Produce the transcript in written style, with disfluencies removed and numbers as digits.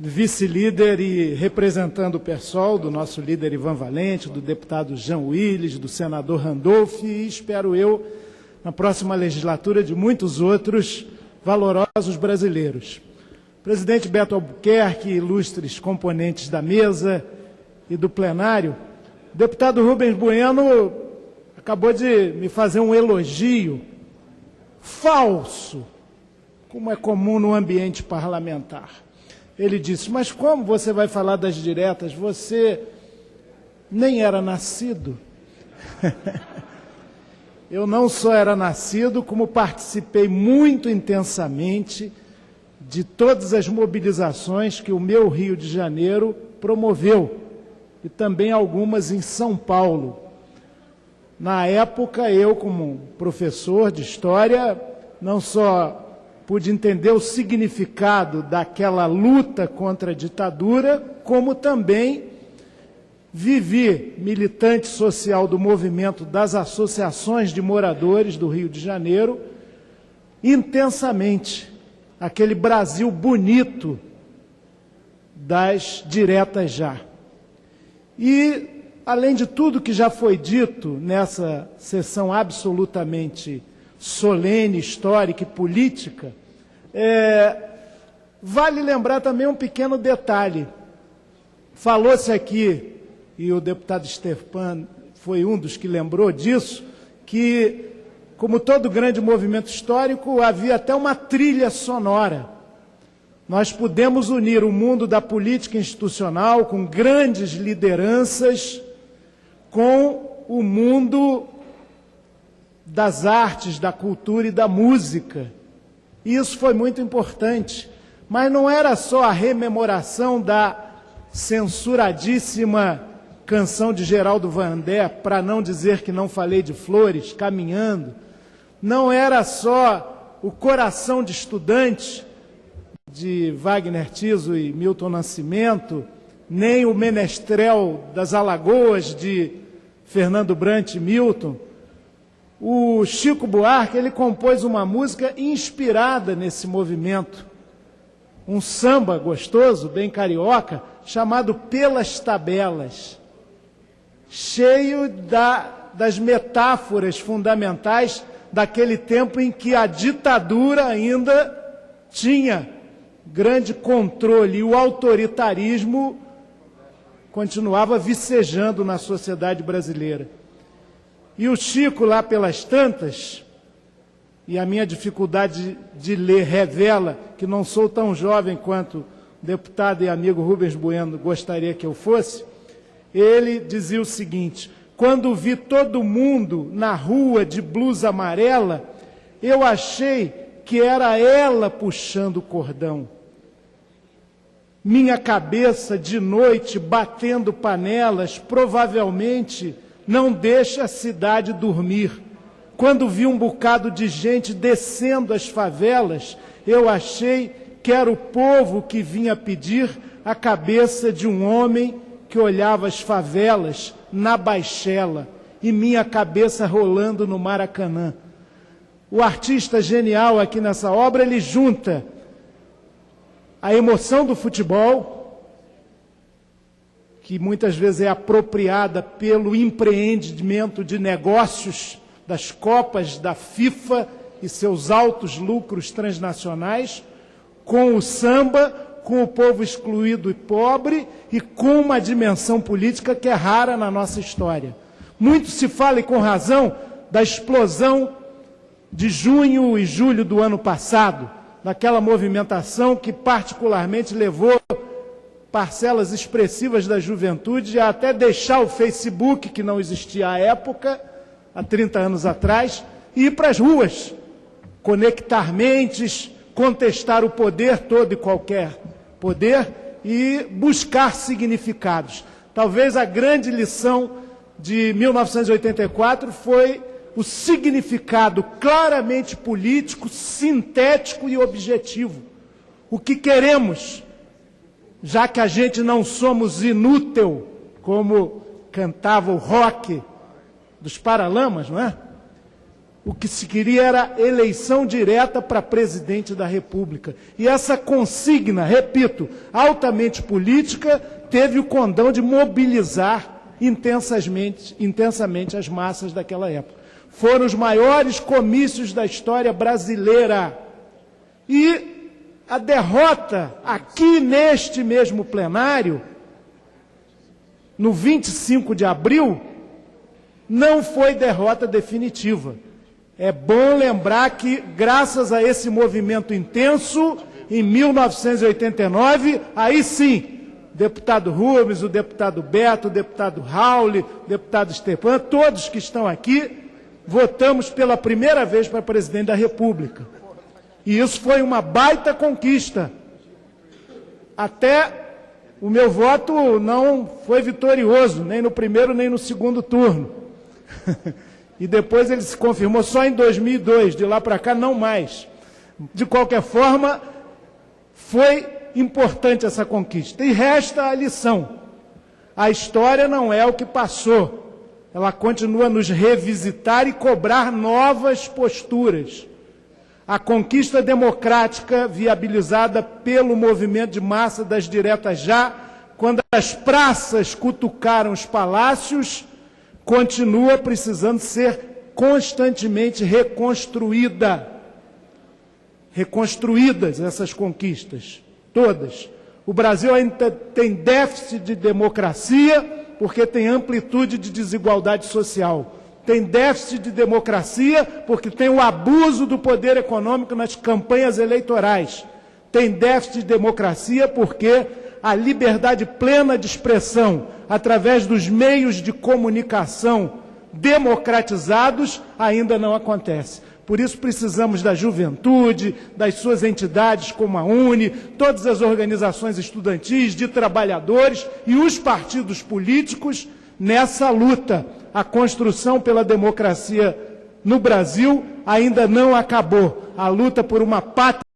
vice-líder e representando o PSOL, do nosso líder Ivan Valente, do deputado Jean Willis, do senador Randolph e, espero eu, na próxima legislatura, de muitos outros valorosos brasileiros. Presidente Beto Albuquerque, ilustres componentes da mesa e do plenário, o deputado Rubens Bueno acabou de me fazer um elogio falso, como é comum no ambiente parlamentar. Ele disse, mas como você vai falar das diretas? Você nem era nascido. Eu não só era nascido, como participei muito intensamente de todas as mobilizações que o meu Rio de Janeiro promoveu, e também algumas em São Paulo. Na época, eu, como professor de História, não só pude entender o significado daquela luta contra a ditadura, como também vivi militante social do movimento das associações de moradores do Rio de Janeiro, intensamente, aquele Brasil bonito das diretas já. E, além de tudo que já foi dito nessa sessão absolutamente solene, histórica e política, vale lembrar também um pequeno detalhe. Falou-se aqui, e o deputado Stepan foi um dos que lembrou disso, que, como todo grande movimento histórico, havia até uma trilha sonora. Nós pudemos unir o mundo da política institucional, com grandes lideranças, com o mundo das artes, da cultura e da música. Isso foi muito importante. Mas não era só a rememoração da censuradíssima canção de Geraldo Vandré, para não dizer que não falei de Flores, Caminhando. Não era só o Coração de Estudante, de Wagner Tiso e Milton Nascimento, nem o Menestrel das Alagoas, de Fernando Brant e Milton. O Chico Buarque, ele compôs uma música inspirada nesse movimento, um samba gostoso, bem carioca, chamado Pelas Tabelas, cheio das metáforas fundamentais daquele tempo em que a ditadura ainda tinha grande controle e o autoritarismo continuava vicejando na sociedade brasileira. E o Chico, lá pelas tantas, e a minha dificuldade de ler revela que não sou tão jovem quanto o deputado e amigo Rubens Bueno gostaria que eu fosse, ele dizia o seguinte: quando vi todo mundo na rua de blusa amarela, eu achei que era ela puxando o cordão. Minha cabeça de noite batendo panelas provavelmente não deixa a cidade dormir. Quando vi um bocado de gente descendo as favelas, eu achei que era o povo que vinha pedir a cabeça de um homem que olhava as favelas na Baixela e minha cabeça rolando no Maracanã. O artista genial aqui nessa obra, ele junta a emoção do futebol, que muitas vezes é apropriada pelo empreendimento de negócios das Copas da FIFA e seus altos lucros transnacionais, com o samba, com o povo excluído e pobre e com uma dimensão política que é rara na nossa história. Muito se fala, e com razão, da explosão de junho e julho do ano passado, daquela movimentação que particularmente levou parcelas expressivas da juventude a até deixar o Facebook, que não existia à época, há 30 anos atrás, e ir para as ruas, conectar mentes, contestar o poder, todo e qualquer poder, e buscar significados. Talvez a grande lição de 1984 foi o significado claramente político, sintético e objetivo. O que queremos, já que a gente não somos inútil, como cantava o rock dos Paralamas, não é? O que se queria era eleição direta para presidente da República. E essa consigna, repito, altamente política, teve o condão de mobilizar intensamente as massas daquela época. Foram os maiores comícios da história brasileira. E a derrota aqui neste mesmo plenário, no 25 de abril, não foi derrota definitiva. É bom lembrar que, graças a esse movimento intenso, em 1989, aí sim, o deputado Rubens, o deputado Beto, o deputado Raul, o deputado Stepan, todos que estão aqui, votamos pela primeira vez para presidente da República. E isso foi uma baita conquista. Até o meu voto não foi vitorioso, nem no primeiro nem no segundo turno. E depois ele se confirmou só em 2002, de lá para cá não mais. De qualquer forma, foi importante essa conquista. E resta a lição. A história não é o que passou. Ela continua a nos revisitar e cobrar novas posturas. A conquista democrática viabilizada pelo movimento de massa das diretas já, quando as praças cutucaram os palácios, continua precisando ser constantemente reconstruída. Reconstruídas essas conquistas, todas. O Brasil ainda tem déficit de democracia, porque tem amplitude de desigualdade social. Tem déficit de democracia, porque tem o abuso do poder econômico nas campanhas eleitorais. Tem déficit de democracia, porque a liberdade plena de expressão, através dos meios de comunicação democratizados, ainda não acontece. Por isso precisamos da juventude, das suas entidades como a UNE, todas as organizações estudantis, de trabalhadores e os partidos políticos nessa luta. A construção pela democracia no Brasil ainda não acabou. A luta por uma pátria